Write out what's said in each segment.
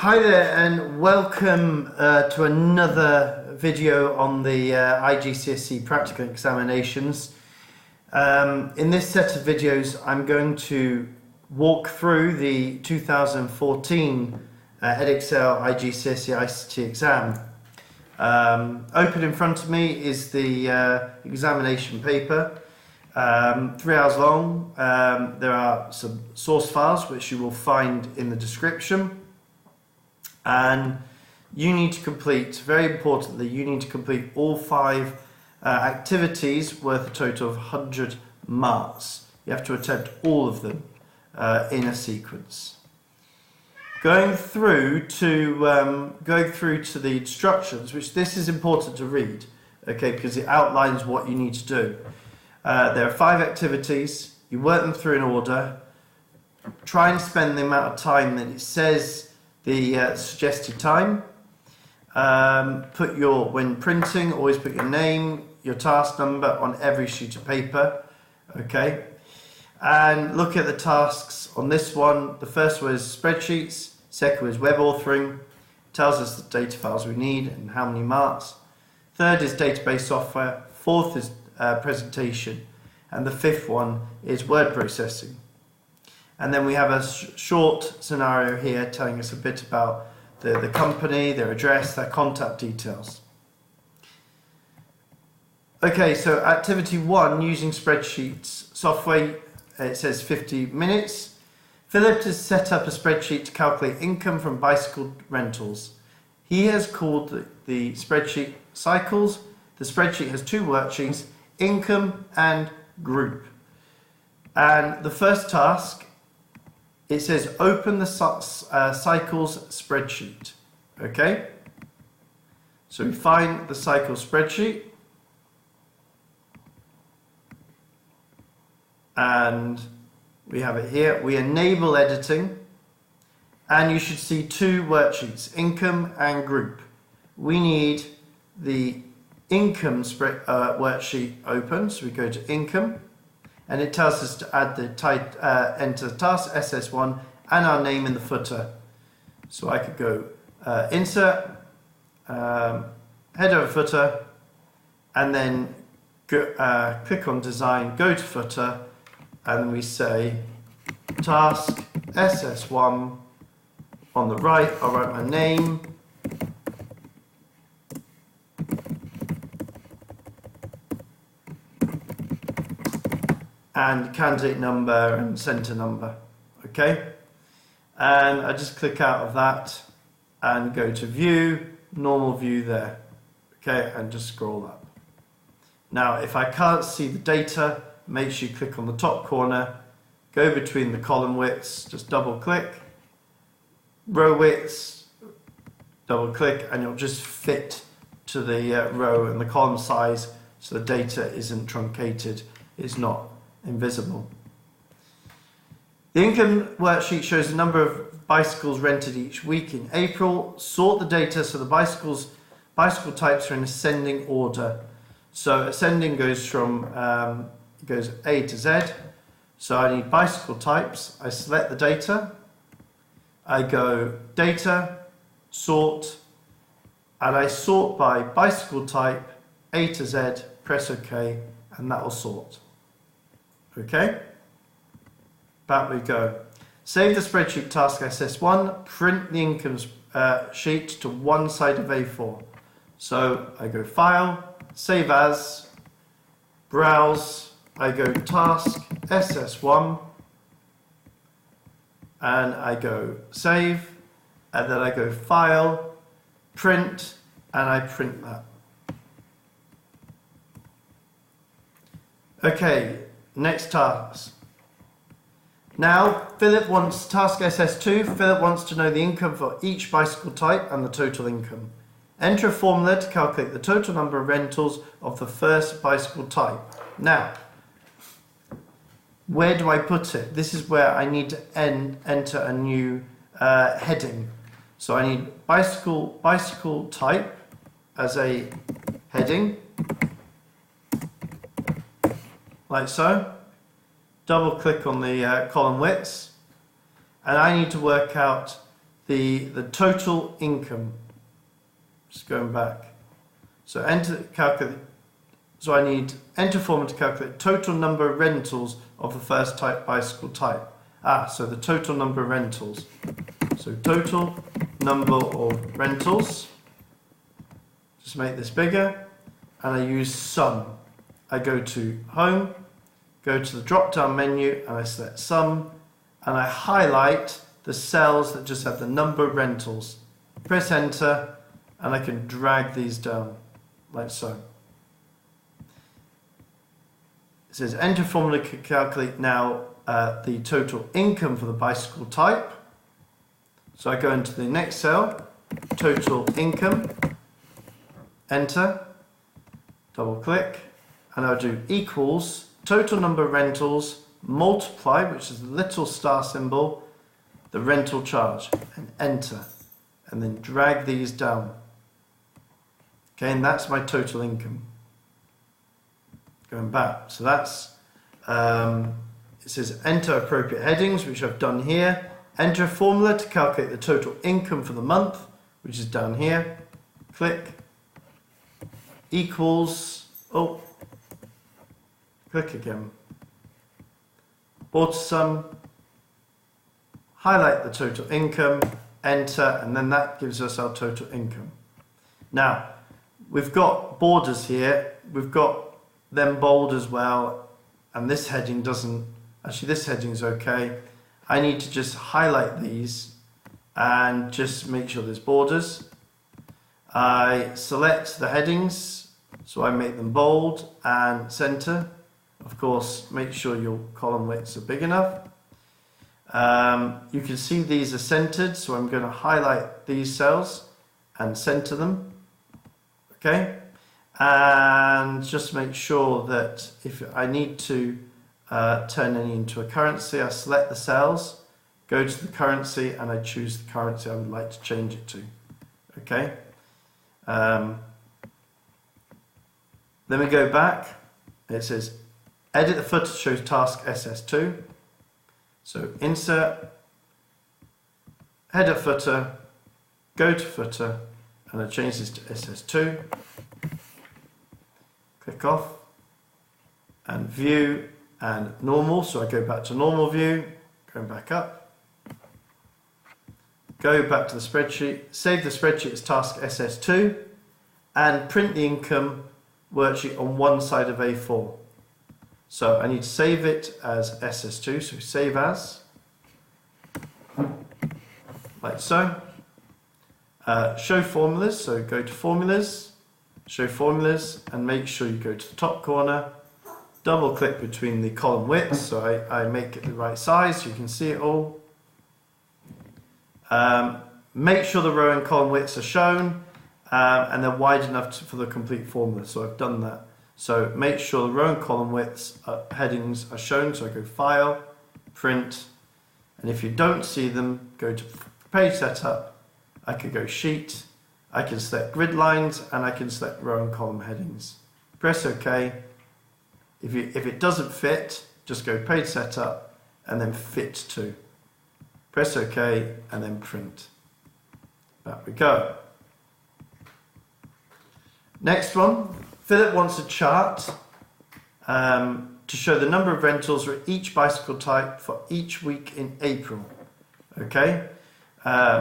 Hi there and welcome to another video on the IGCSE practical examinations. In this set of videos I'm going to walk through the 2014 Edexcel IGCSE ICT exam. Open in front of me is the examination paper, 3 hours long. There are some source files which you will find in the description. And you need to complete, very importantly, you need to complete all 5 activities worth a total of 100 marks. You have to attempt all of them in a sequence. Going through to the instructions, which this is important to read, okay, because it outlines what you need to do. There are 5 activities. You work them through in order. Try and spend the amount of time that it says. The suggested time. When printing, always put your name, your task number on every sheet of paper. Okay, and look at the tasks on this one. The first was spreadsheets. Second was web authoring. Tells us the data files we need and how many marks. Third is database software. Fourth is presentation, and the 5th one is word processing. And then we have a short scenario here telling us a bit about the company, their address, their contact details. Okay, so activity 1, using spreadsheets software, it says 50 minutes. Philip has set up a spreadsheet to calculate income from bicycle rentals. He has called the spreadsheet cycles. The spreadsheet has 2 worksheets, income and group. And the first task, it says open the cycles spreadsheet. Okay, so we find the cycles spreadsheet and we have it here. We enable editing and you should see 2 worksheets, income and group. We need the income worksheet open, so we go to income. And it tells us to add the enter task SS1 and our name in the footer. So I could go insert, header footer, and then go, click on design, go to footer, and we say task SS1. On the right, I'll write my name. And candidate number and centre number, okay? And I just click out of that and go to view, normal view there, okay? And just scroll up. Now, if I can't see the data, make sure you click on the top corner, go between the column widths, just double click, row widths, double click, and you'll just fit to the row and the column size so the data isn't truncated, it's not invisible. The income worksheet shows the number of bicycles rented each week in April. Sort the data so the bicycle types are in ascending order. So ascending goes from goes A to Z. So I need bicycle types. I select the data. I go data, sort, and I sort by bicycle type A to Z. Press OK, and that will sort. Okay, back we go. Save the spreadsheet task SS1, print the income sheet to one side of A4. So I go File, Save As, Browse, I go Task SS1, and I go Save, and then I go File, Print, and I print that. Okay. Next task. Now, Philip wants task SS2. Philip wants to know the income for each bicycle type and the total income. Enter a formula to calculate the total number of rentals of the first bicycle type. Now, where do I put it? This is where I need to enter a new heading. So I need bicycle type as a heading. Like so. Double click on the column widths, and I need to work out the total income. Just going back. So calculate. So I need enter formula to calculate total number of rentals of the first type bicycle type. So the total number of rentals. So total number of rentals. Just make this bigger, and I use sum. I go to home, go to the drop-down menu, and I select sum, and I highlight the cells that just have the number of rentals. Press enter, and I can drag these down, like so. It says enter formula to calculate now the total income for the bicycle type. So I go into the next cell, total income, enter, double click, and I'll do equals total number of rentals multiply, which is the little star symbol, the rental charge, and enter, and then drag these down. Okay, and that's my total income. Going back, so that's it says enter appropriate headings, which I've done here. Enter a formula to calculate the total income for the month, which is down here. Click, equals, click again, auto sum, highlight the total income, enter, and then that gives us our total income. Now, we've got borders here, we've got them bold as well, and this heading doesn't, actually this heading is okay. I need to just highlight these and just make sure there's borders. I select the headings, so I make them bold and center. Of course, make sure your column widths are big enough. You can see these are centered, so I'm going to highlight these cells and center them. Okay, and just make sure that if I need to turn any into a currency, I select the cells, go to the currency, and I choose the currency I would like to change it to. Okay. Then we go back. It says edit the footer to show task SS2. So insert, header footer, go to footer, and I change this to SS2. Click off, and view and normal. So I go back to normal view, going back up, go back to the spreadsheet, save the spreadsheet as task SS2, and print the income worksheet on one side of A4. So I need to save it as SS2, so save as, like so. Show formulas, so go to formulas, show formulas, and make sure you go to the top corner, double click between the column widths, so I make it the right size so you can see it all. Make sure the row and column widths are shown, and they're wide enough for the complete formula, so I've done that. So make sure the row and column widths headings are shown, so I go File, Print, and if you don't see them, go to Page Setup. I could go Sheet, I can select grid lines, and I can select row and column headings. Press OK. If it doesn't fit, just go Page Setup, and then Fit To. Press OK, and then Print. Back we go. Next one. Philip wants a chart to show the number of rentals for each bicycle type for each week in April. Okay,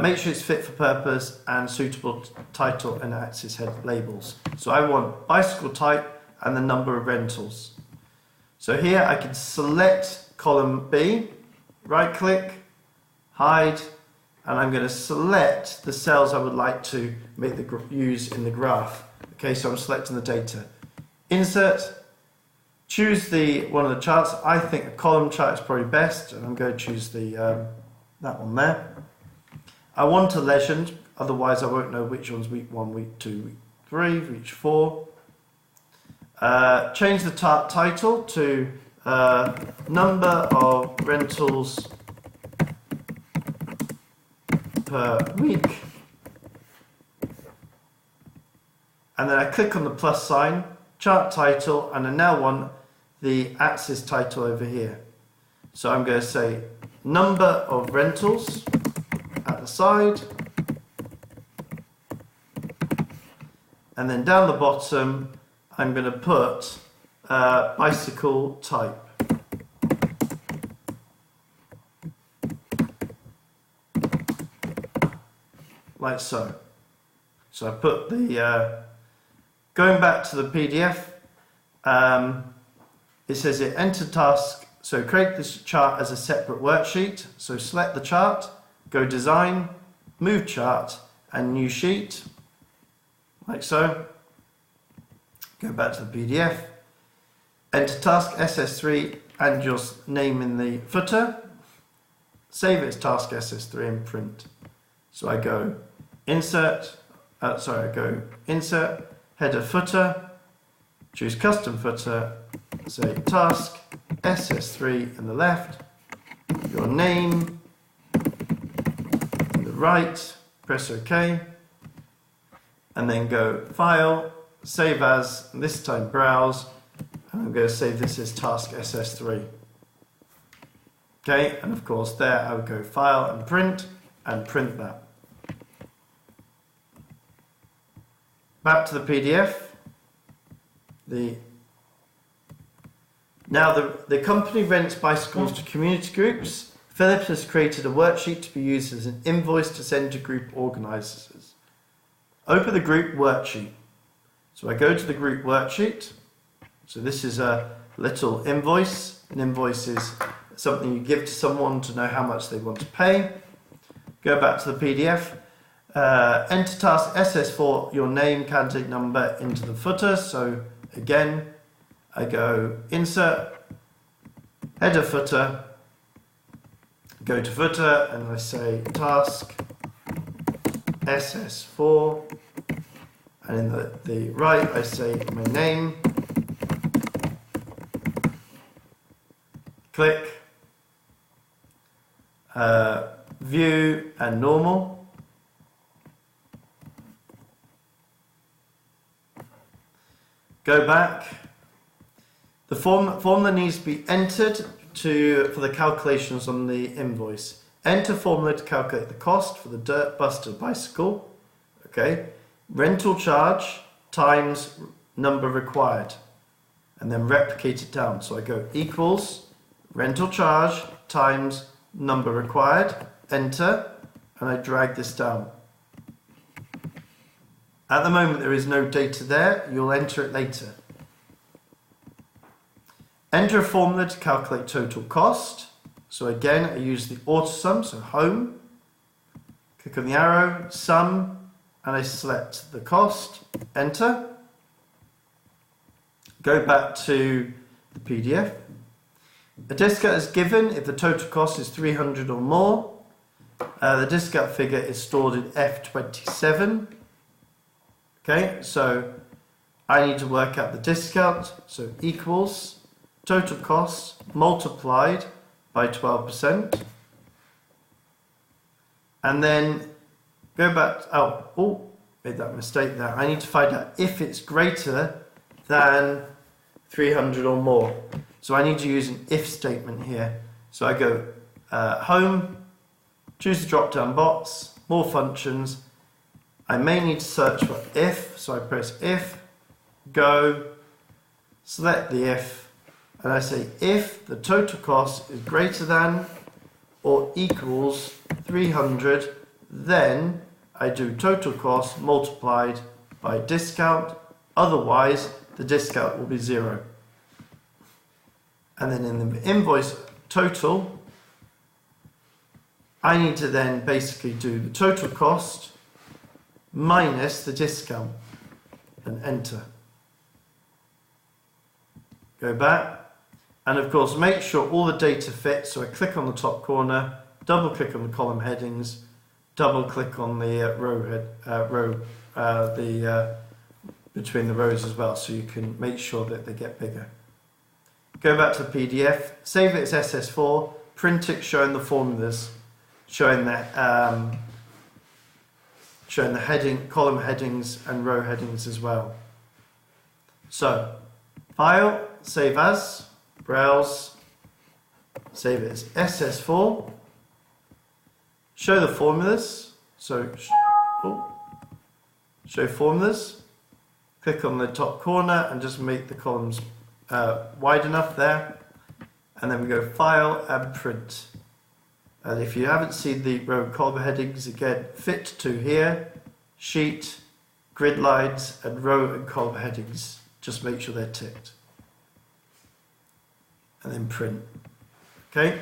make sure it's fit for purpose and suitable title and axis head labels. So I want bicycle type and the number of rentals. So here I can select column B, right click, hide, and I'm going to select the cells I would like to make use in the graph. Okay, so I'm selecting the data. Insert, choose one of the charts. I think a column chart is probably best, and I'm going to choose that one there. I want a legend, otherwise I won't know which one's week 1, week 2, week 3, week 4. Change the title to number of rentals per week. And then I click on the plus sign, chart title, and I now want the axis title over here. So I'm going to say number of rentals at hand side. And then down the bottom, I'm going to put bicycle type. Like so. So I put the, going back to the PDF, it says here, enter task. So create this chart as a separate worksheet. So select the chart, go design, move chart, and new sheet. Like so. Go back to the PDF. Enter task SS3 and your name in the footer. Save it as task SS3 and print. So I go insert, insert, header footer, choose custom footer, say task SS3 in the left, your name in the right, press OK, and then go File, Save As, and this time Browse, and I'm going to save this as task SS3. Okay, and of course there I would go File and print that. Back to the PDF. Now the company rents bicycles to community groups. Philip has created a worksheet to be used as an invoice to send to group organisers. Open the group worksheet. So I go to the group worksheet. So this is a little invoice. An invoice is something you give to someone to know how much they want to pay. Go back to the PDF. Enter task SS4, your name, candidate number into the footer. So again, I go insert, header footer, go to footer, and I say task SS4, and in the right I say my name, click, view and normal. Go back. The formula needs to be entered for the calculations on the invoice. Enter formula to calculate the cost for the dirt buster bicycle. Okay. Rental charge times number required. And then replicate it down. So I go equals rental charge times number required. Enter. And I drag this down. At the moment there is no data there, you'll enter it later. Enter a formula to calculate total cost. So again, I use the auto sum, so home. Click on the arrow, sum, and I select the cost, enter. Go back to the PDF. A discount is given if the total cost is 300 or more. The discount figure is stored in F27. Okay, so I need to work out the discount, so equals total cost multiplied by 12%. And then go back, made that mistake there. I need to find out if it's greater than 300 or more. So I need to use an if statement here. So I go home, choose the drop down box, more functions. I may need to search for if, so I press if, go, select the if, and I say if the total cost is greater than or equals 300, then I do total cost multiplied by discount, otherwise the discount will be 0. And then in the invoice total, I need to then basically do the total cost minus the discount and enter. Go back, and of course make sure all the data fits. So I click on the top corner, double click on the column headings, double click on the between the rows as well, so you can make sure that they get bigger. Go back to the PDF, save it as SS4, print it showing the formulas, showing the heading, column headings and row headings as well. So, File, Save As, Browse, save it as SS4, Show the formulas. So, show formulas. Click on the top corner and just make the columns wide enough there. And then we go File and Print. And if you haven't seen the row and column headings, again, fit to here, sheet, grid lines, and row and column headings. Just make sure they're ticked. And then print. Okay?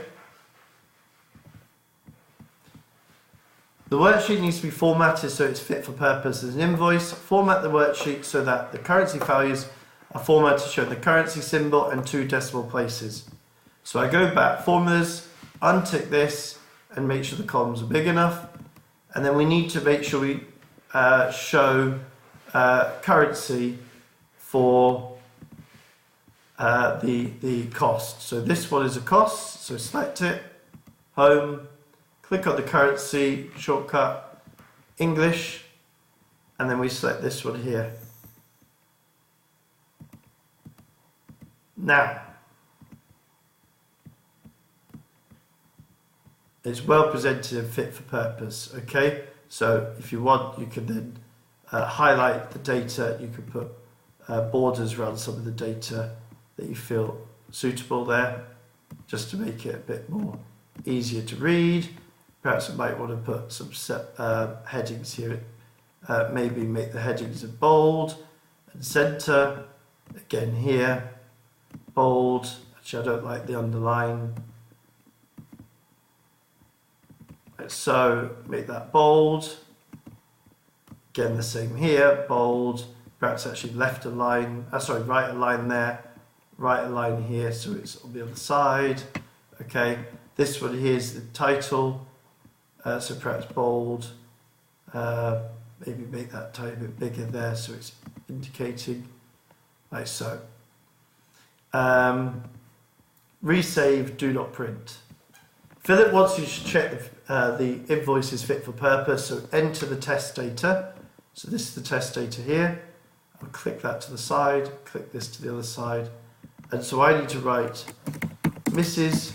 The worksheet needs to be formatted so it's fit for purpose as an invoice. Format the worksheet so that the currency values are formatted showing the currency symbol and 2 decimal places. So I go back, formulas, untick this, and make sure the columns are big enough. And then we need to make sure we show currency for the cost. So this one is a cost, so select it, home, click on the currency, shortcut, English, and then we select this one here. Now, it's well presented and fit for purpose, okay? So if you want, you can then highlight the data, you can put borders around some of the data that you feel suitable there, just to make it a bit more easier to read. Perhaps I might want to put some headings here. Maybe make the headings in bold and center. Again here, bold. Actually, I don't like the underline. So make that bold. Again, the same here, bold. Perhaps actually left a line, right a line there, right a line here, so it's on the other side. Okay, this one here is the title. So perhaps bold, maybe make that tiny bit bigger there so it's indicating, like so. Resave, do not print. Philip wants you to check the invoice is fit for purpose, so enter the Testator. So this is the Testator here. I'll click that to the side, click this to the other side. And so I need to write Mrs.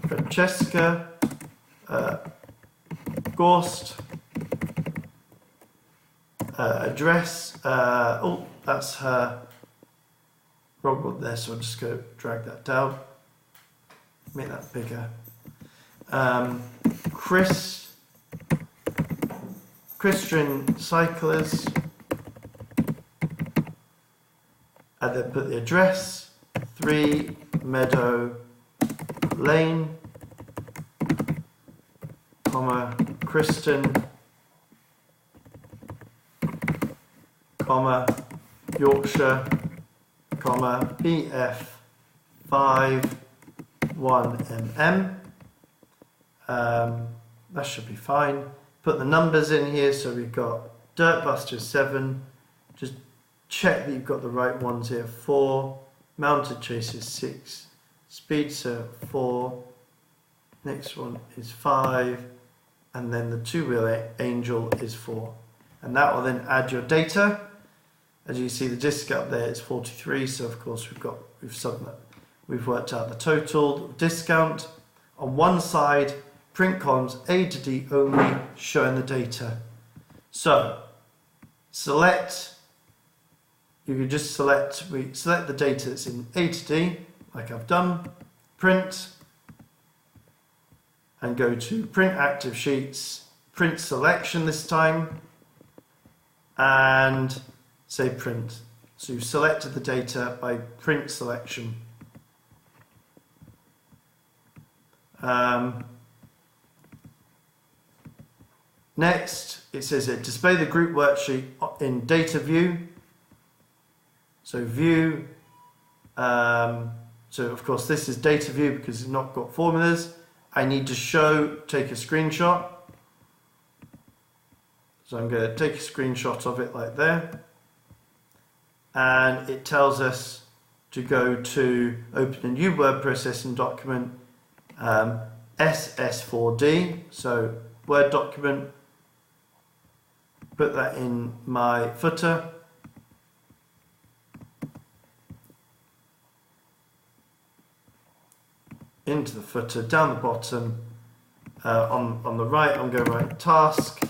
Francesca Gorst, address, that's her, wrong one there, so I'm just going to drag that down, make that bigger. Christian Cyclers, and then put the address, 3 Meadow Lane, comma, Kristen, comma, Yorkshire, comma, BF 5 1mm. That should be fine. Put the numbers in here, so we've got Dirtbuster 7. Just check that you've got the right ones here. 4, Mounted Chaser 6, Speedster 4. Next one is 5. And then the 2-wheel Angel is 4. And that will then add your data. As you see, the discount there is 43, so of course we've worked out the total discount. On one side, print columns A to D only, showing the data. So, you can just select the data that's in A to D, like I've done, print, and go to print active sheets, print selection this time, and say print. So you've selected the data by print selection. Next, it says display the group worksheet in data view. So view, so of course this is data view because it's not got formulas. I need to take a screenshot. So I'm going to take a screenshot of it like there. And it tells us to go to open a new word processing document, SS4D, so Word document, put that in my footer. Into the footer, down the bottom, on the right, I'm going to write task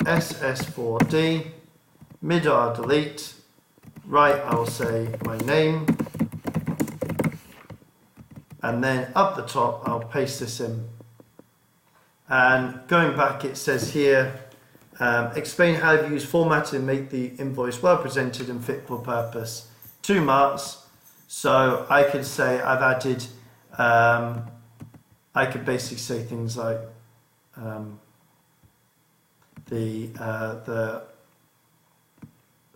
SS4D, mid I'll delete, right I will say my name, and then up the top I'll paste this in. And going back, it says here, explain how you use formatting to make the invoice well presented and fit for purpose. 2 marks. So I could say I've added, I could basically say things like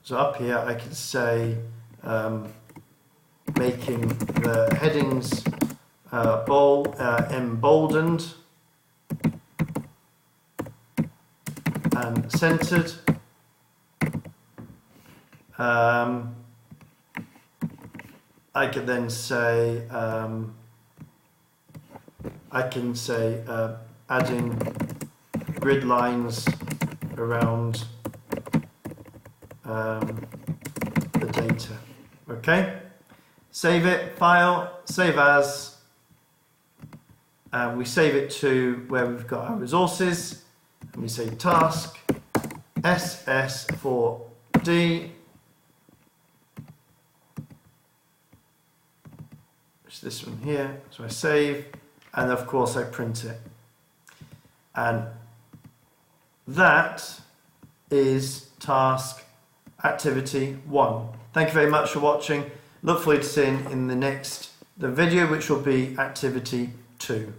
so up here I could say making the headings emboldened and centered. I could then say, adding grid lines around the data. Okay, save it, file, save as, and we save it to where we've got our resources, and we say task SS4D, which is this one here. So I save, and of course I print it. And that is task activity 1. Thank you very much for watching. Look forward to seeing in the next video, which will be activity 2.